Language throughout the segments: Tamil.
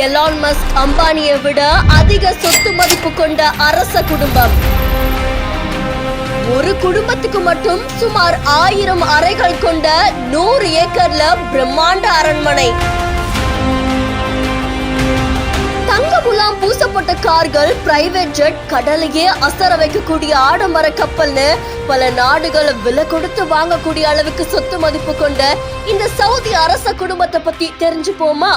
எலான் மஸ்க் அம்பானியை விட அதிக சொத்து மதிப்பு கொண்ட அரச குடும்பம். ஒரு குடும்பத்துக்கு மட்டும் சுமார் 1000 அறைகள் கொண்ட 100 ஏக்கர்ல பிரம்மாண்ட அரண்மனை. தங்க முலாம் பூசப்பட்ட கார்கள், பிரைவேட் ஜெட், கடலையே அசர வைக்கக்கூடிய ஆடம்பர கப்பல்னு பல நாடுகள் விலை கொடுத்து வாங்கக்கூடிய அளவுக்கு சொத்து மதிப்பு கொண்ட இந்த சவுதி அரச குடும்பத்தை பத்தி தெரிஞ்சுப்போமா?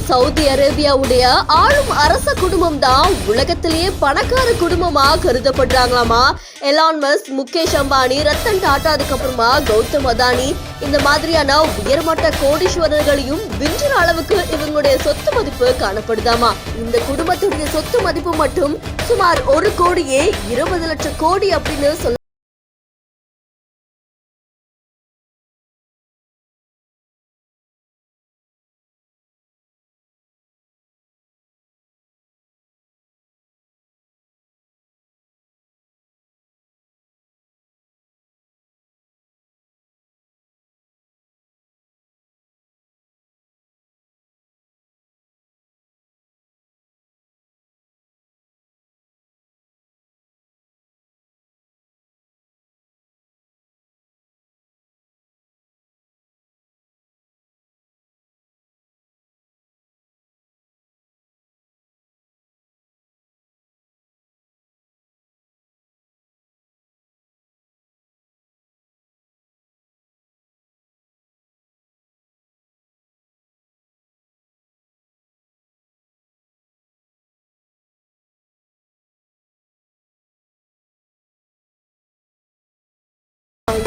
சவுதி அரேபியாவுடைய ஆளும் அரச குடும்பம் தான் உலகத்திலேயே பணக்கார குடும்பமா கருதப்படுறாங்களாமா. எலான் மஸ்க், முகேஷ் அம்பானி, ரத்தன் டாடா, அதுக்கப்புறமா கௌதம் அதானி, இந்த மாதிரியான உயர்மட்ட கோடீஸ்வரர்களையும் விஞ்சுற அளவுக்கு இவங்களுடைய சொத்து மதிப்பு காணப்படுதாமா. இந்த குடும்பத்துடைய சொத்து மதிப்பு மட்டும் சுமார் 1 கோடியே 20 லட்சம் கோடி அப்படின்னு சொல்ல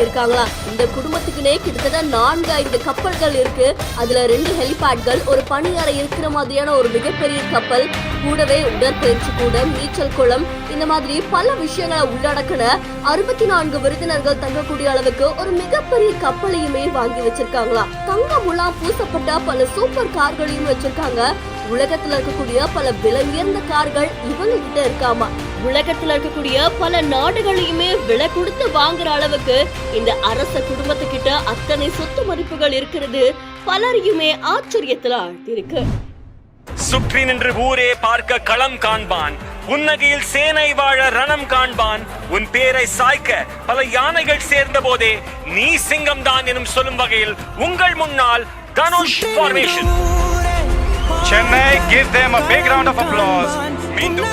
இருக்காங்களா. இந்த குடும்பத்துக்குனே கிட்டத்தட்ட 4-5 கப்பல்கள் இருக்கு. அதுல 2 ஹெலிபேட்கள், ஒரு பணியறை இருக்கிற மாதிரியான ஒரு மிகப்பெரிய கப்பல், கூடவே உடற்பயிற்சி கூடம், நீச்சல் குளம், இந்த மாதிரி பல விஷயங்களை உள்ளடக்கின 64 விருந்தினர்கள் தங்கக்கூடிய அளவுக்கு ஒரு மிகப்பெரிய கப்பலையுமே வாங்கி வச்சிருக்காங்களா. தங்க முலாம் பூசப்பட்ட பல சூப்பர் கார்களையும் வச்சிருக்காங்க. உலகத்துல இருக்கக்கூடிய பல விலை உயர்ந்த கார்கள் இவங்க கிட்ட இருக்காமா. உலகத்துல இருக்கக்கூடிய பல நாடுகளையுமே விலை கொடுத்து வாங்குற அளவுக்கு இந்த அரச குடும்பத்துக்கிட்ட அத்தனை சொத்து மதிப்புகள் இருக்கிறது பலரையுமே ஆச்சரியத்துல ஆழ்த்திருக்கு. சுற்றி நின்று ஊரே பார்க்க களம் காண்பான், புன்னகையில் சேனை வாழ ரணம் காண்பான். உன் பேரை சாய்க்க பல யானைகள் சேர்ந்த போதே நீ சிங்கம் தான் எனும் சொல்லும் வகையில் உங்கள் முன்னால் Dhanush formation. Chennai, give them a big round of applause. மீண்டும்